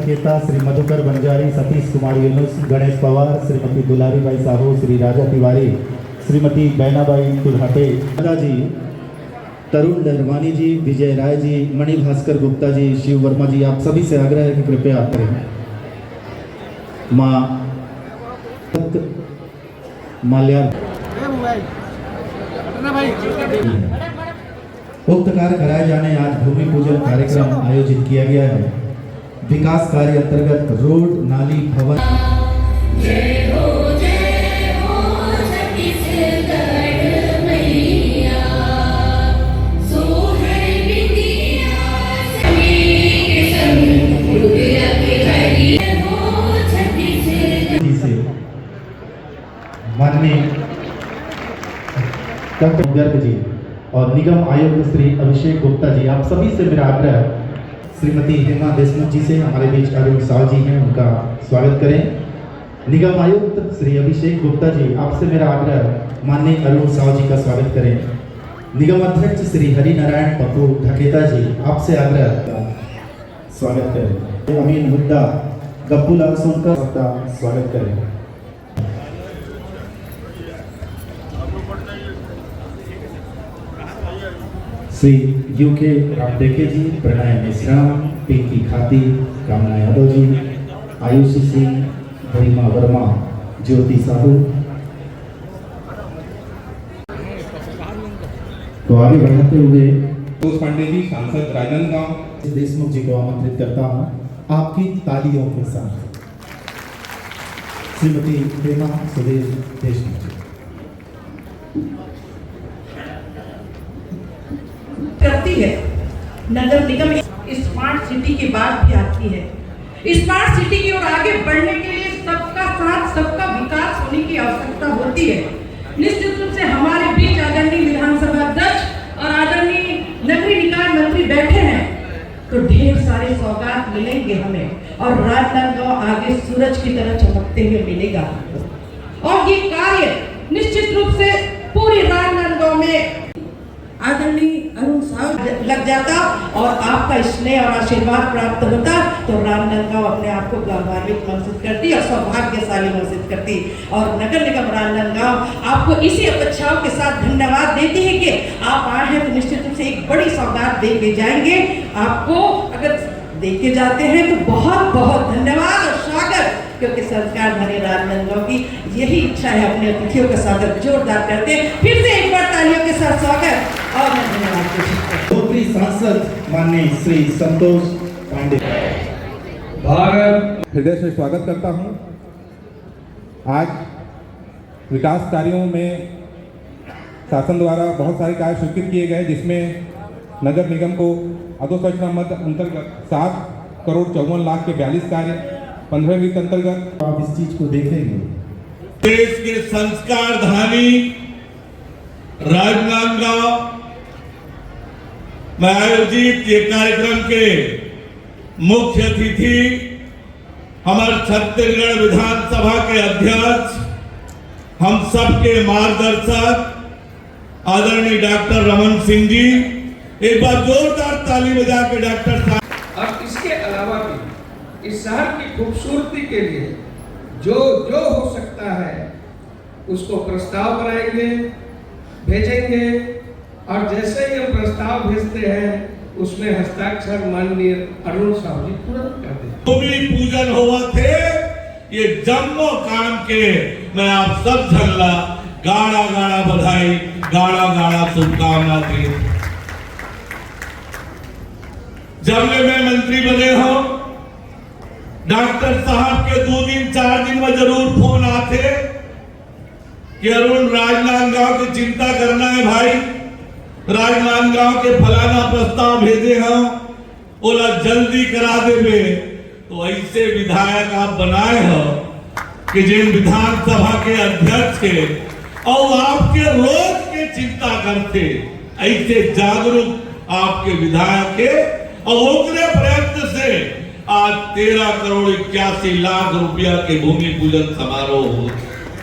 धकेता, श्री मधुकर बंजारी, सतीश कुमार यूनुस, गणेश पवार, श्रीमती दुलारी by Sahu, Shri राजा तिवारी, श्रीमती बैनाबाई तुलहटे जी, तरुण लहरवानी जी, विजय राय जी, मणि भास्कर गुप्ता जी, शिव वर्मा जी, आप सभी से आग्रह है कि कृपया करें। उक्त कार्य कराए जाने आज भूमि पूजन कार्यक्रम आयोजित किया गया है। विकास कार्य अंतर्गत रोड, नाली, भवन। माननीय गर्ग जी और निगम आयुक्त श्री अभिषेक गुप्ता जी, आप सभी से मेरा आग्रह, श्रीमती हेमा देशमुख जी से हमारे बीच अरुण साव जी हैं, उनका स्वागत करें। निगम आयुक्त श्री अभिषेक गुप्ता जी, आपसे मेरा आग्रह, माननीय अरुण साव जी का स्वागत करें। निगम अध्यक्ष श्री हरि नारायण पप्पू धकेता जी, आपसे आग्रह, स्वागत करें। अमीन मुद्दा गप्पूलाल सोनकर का स्वागत करें। श्री यूके रामटेके जी, प्रणय मिश्राम, पिंकी खाती, कामना यादव जी, आयुषी सिंह, गरिमा वर्मा, ज्योति साहू। तो आगे बढ़ाते हुए पांडे जी, सांसद राजनांदगांव देशमुख जी को आमंत्रित करता हूँ आपकी तालियों के साथ। श्रीमती हेमा सुदेश देशमुख जी करती है। नगर निगम स्मार्ट सिटी की बात भी आती है। स्मार्ट सिटी की ओर आगे बढ़ने के लिए सबका साथ, सबका विकास होने की आवश्यकता होती है। निश्चित रूप से हमारे बीच आदरणीय विधानसभा अध्यक्ष और आदरणीय नगरीय निकाय मंत्री बैठे हैं, तो ढेर सारे सौगात मिलेंगे हमें, और राजनांदगांव आगे सूरज की तरह चमकते हुए मिलेगा। और ये कार्य निश्चित रूप से पूरी राजनांदगांव में आदरणीय अरुण साहब लग जाता और आपका स्नेह और आशीर्वाद प्राप्त होता, तो राजनांदगांव अपने आप को गौरवान्वित महसूस करती और सौभाग्यशाली महसूस करती। और नगर निगम राजनांदगांव आपको इसी अपेक्षाओं के साथ धन्यवाद देती है कि आप आए हैं, तो निश्चित रूप से एक बड़ी सौगात दे के जाएंगे। आपको अगर दे के जाते हैं तो बहुत बहुत धन्यवाद और स्वागत, क्योंकि संस्कार भरे राजनांदगांव की यही इच्छा है। अपने अतिथियों का स्वागत जोरदार करते हैं। फिर से एक बार तालियों के साथ स्वागत और मैं धन्यवाद मंत्री सांसद माननीय श्री संतोष पांडे, भारत हृदय से स्वागत करता हूं। आज विकास कार्यों में शासन द्वारा बहुत सारे कार्य स्वीकृत किए गए, जिसमें नगर निगम को अधोसंरचना मद अंतर्गत 7,54,00,000 के 42 कार्य, 15वें वित्त अंतर्गत आप इस चीज को देखेंगे। देश के संस्कार धानी राजनांदगांव में आयोजित ये कार्यक्रम के मुख्य अतिथि हमारे छत्तीसगढ़ विधानसभा के अध्यक्ष, हम सबके मार्गदर्शक आदरणीय डॉक्टर रमन सिंह जी, एक बार जोरदार ताली बजा के डॉक्टर साहब। और इसके अलावा भी इस शहर की खूबसूरती के लिए जो जो हो सकता है उसको प्रस्ताव बनाएंगे, भेजेंगे, और जैसे ही हम प्रस्ताव भेजते हैं उसमें हस्ताक्षर माननीय अरुण साहब जी तुरंत कर देते। भूमि पूजन हुआ थे ये जम्मो काम के, मैं आप सब झल्ला गाड़ा गाड़ा बधाई, गाड़ा गाड़ा शुभकामना दी। जब मैं मंत्री बने हो, डॉक्टर साहब के 2 दिन 4 दिन में जरूर फोन आते कि अरुण राजनांदगांव की चिंता करना है भाई, राजनांदगांव के फलाना प्रस्ताव भेजे हम, बोला जल्दी करा देवे। तो ऐसे विधायक आप बनाए हो कि जिन विधानसभा के अध्यक्ष के और आपके रोज के चिंता करते, ऐसे जागरूक आपके विधायक के, और उनके प्रयत्न से आज 13,81,00,000 रुपया के भूमि पूजन समारोह हो।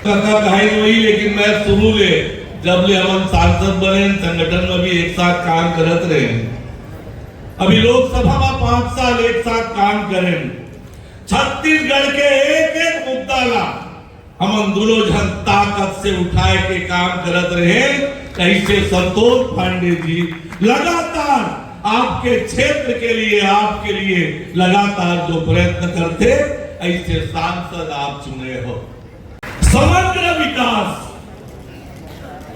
कथा कहानी वही, लेकिन मैं शुरू ले जब ले हम सांसद बने, संगठन में भी एक साथ काम करते रहे। अभी लोकसभा में 5 साल एक साथ काम करें, छत्तीसगढ़ के एक एक मुद्दा ला हम दुलो जन ताकत से उठाए के काम करत रहे। कैसे संतोष पांडे जी लगातार आपके क्षेत्र के लिए, आपके लिए लगातार जो प्रयत्न करते, ऐसे सांसद आप चुने हो। समग्र विकास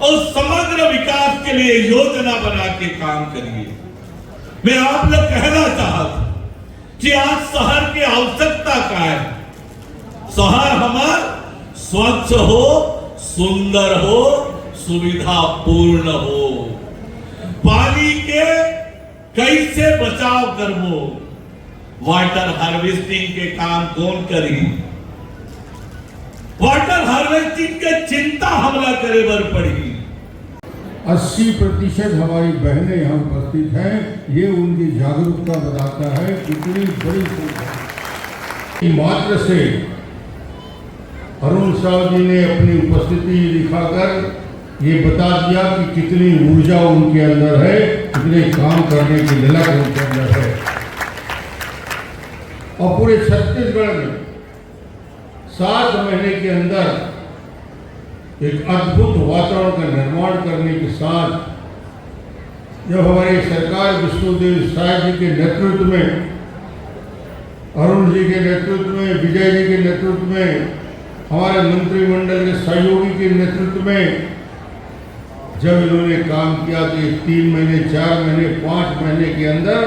और समग्र विकास के लिए योजना बना के काम करिए। मैं आप लोग कहना चाहता कि आज शहर की आवश्यकता क्या है। शहर हमारा स्वच्छ हो, सुंदर हो, सुविधा पूर्ण हो। पानी के कैसे बचाव करबो, वाटर हार्वेस्टिंग के काम कौन करी। वाटर हार्वेस्टिंग के चिंता हमला करे बर पड़ी। 80% हमारी बहनें यहाँ उपस्थित हैं। ये उनकी जागरूकता बताता है कितनी बड़ी संख्या। मात्र से अरुण साहब जी ने अपनी उपस्थिति दिखाकर ये बता दिया कि कितनी ऊर्जा उनके अंदर है, कितने काम करने की ललक उनके अंदर है। और पूरे छत्तीसगढ़ में 7 महीने के अंदर एक अद्भुत वातावरण का निर्माण करने के साथ जब हमारी सरकार विष्णुदेव साय जी के नेतृत्व में, अरुण जी के नेतृत्व में, विजय जी के नेतृत्व में, हमारे मंत्रिमंडल के सहयोगी के नेतृत्व में जब इन्होंने काम किया तो 3 महीने, 4 महीने, 5 महीने के अंदर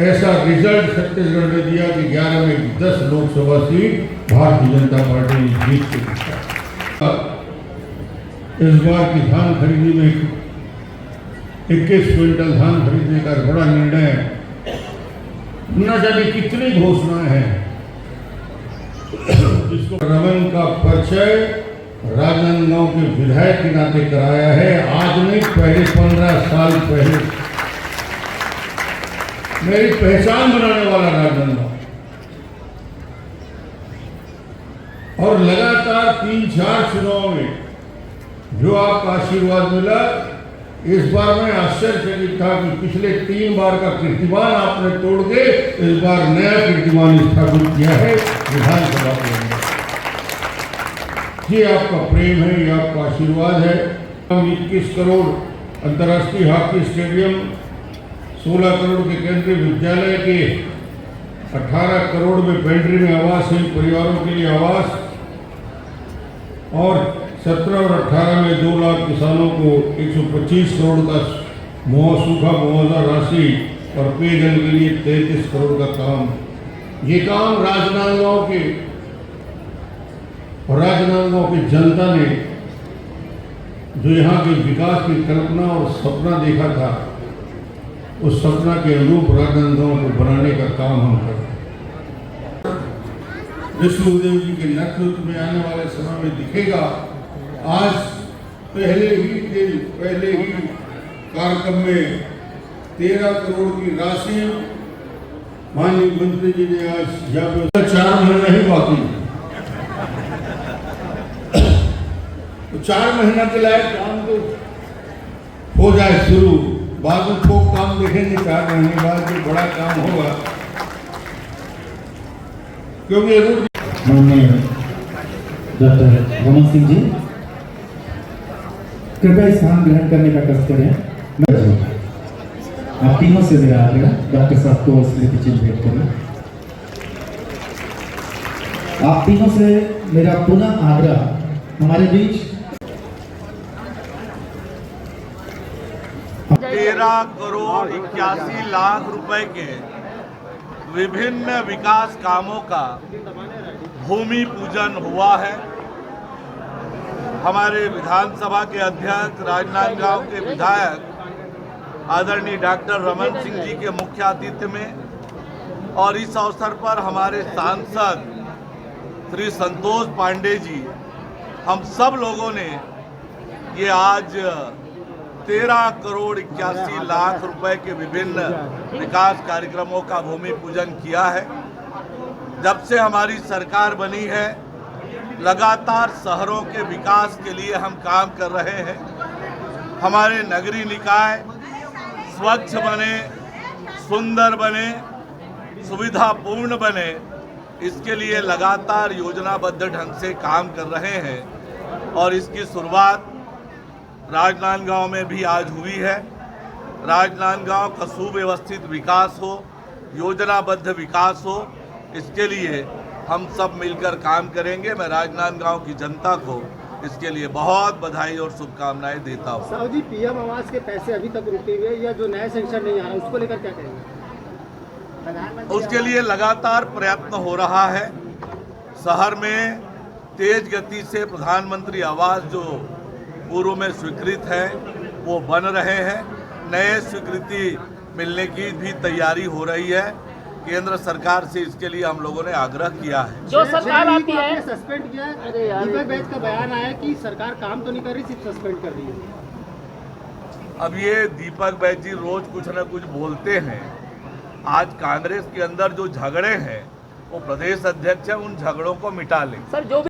ऐसा रिजल्ट छत्तीसगढ़ ने दिया कि 11 में 10 लोकसभा सीट भारतीय जनता पार्टी ने जीत के दिया। इस बार की धान खरीदी में 21 क्विंटल धान खरीदने का बड़ा निर्णय है। न जाने कितनी घोषणाएं हैं। जिसको रमन का परिचय राजनांदगांव के विधायक के नाते कराया है। आज नहीं, पहले 15 साल पहले मेरी पहचान बनाने वाला राजनांदगांव। और लगातार 3-4 चुनाव में जो आपका आशीर्वाद मिला, इस बार मैं आश्चर्यचकित था कि पिछले 3 बार का कीर्तिमान आपने तोड़ के इस बार नया कीर्तिमान स्थापित किया है विधानसभा के अंदर। ये आपका प्रेम है, ये आपका आशीर्वाद है। हम 21 करोड़ अंतर्राष्ट्रीय हॉकी स्टेडियम, 16 करोड़ के केंद्रीय विद्यालय के, 18 करोड़ में पेंट्री में आवासहीन परिवारों के लिए आवास, और 17 और 18 में 2 लाख किसानों को 125 करोड़ का सूखा मुआवजा राशि और पेयजल के लिए 33 करोड़ का काम। ये काम राजनांदगांव के और राजनांदगांव की जनता ने जो यहाँ के विकास की कल्पना और सपना देखा था, उस सपना के अनुरूप राजनांदगांव को बनाने का काम हम कर रहे हैं। विष्णुदेव जी के नेतृत्व में आने वाले समय में दिखेगा। आज पहले ही कार्यक्रम में 13 करोड़ की राशि माननीय मंत्री जी ने आज यहाँ पे 4 महीने ही बाकी, तो 4 महीना के लायक काम तो हो जाए शुरू। बाद में खूब काम देखेंगे 4 महीने बाद जो बड़ा काम होगा, क्योंकि माननीय डॉक्टर रमन सिंह जी कृपया स्थान ग्रहण करने का कष्ट करें। आप तीनों से मेरा आग्रह, डॉक्टर साहब को स्मृति चिन्ह भेंट करें। आप तीनों से मेरा पुनः आग्रह, हमारे बीच 13 करोड़ 81 लाख रुपए के विभिन्न विकास कामों का भूमि पूजन हुआ है। हमारे विधानसभा के अध्यक्ष, राजनांदगांव के विधायक आदरणीय डॉक्टर रमन सिंह जी के मुख्य आतिथ्य में, और इस अवसर पर हमारे सांसद श्री संतोष पांडे जी, हम सब लोगों ने ये आज 13 करोड़ 81 लाख रुपए के विभिन्न विकास कार्यक्रमों का भूमि पूजन किया है। जब से हमारी सरकार बनी है, लगातार शहरों के विकास के लिए हम काम कर रहे हैं। हमारे नगरीय निकाय स्वच्छ बने, सुंदर बने, सुविधापूर्ण बने, इसके लिए लगातार योजनाबद्ध ढंग से काम कर रहे हैं और इसकी शुरुआत राजनांदगांव में भी आज हुई है। राजनांदगांव का सुव्यवस्थित विकास हो, योजनाबद्ध विकास हो, इसके लिए हम सब मिलकर काम करेंगे। मैं राजनांदगांव की जनता को इसके लिए बहुत बधाई और शुभकामनाएं देता हूँ। साहू जी, पीएम आवास के पैसे अभी तक रुके हुए या जो नया सेंक्शन नहीं आ रहा उसको लेकर क्या कहेंगे? उसके लिए लगातार प्रयत्न हो रहा है। शहर में तेज गति से प्रधानमंत्री आवास जो पूर्व में स्वीकृत है वो बन रहे हैं। नए स्वीकृति मिलने की भी तैयारी हो रही है। केंद्र सरकार से इसके लिए हम लोगों ने आग्रह किया है। जो सरकार आती है सस्पेंड किया है। दीपक बैज का बयान आया कि सरकार काम तो नहीं कर रही, सिर्फ सस्पेंड कर रही है। अब ये दीपक बैज जी रोज कुछ न कुछ बोलते हैं। आज कांग्रेस के अंदर जो झगड़े हैं वो प्रदेश अध्यक्ष है, उन झगड़ों को मिटा लें। सर, जो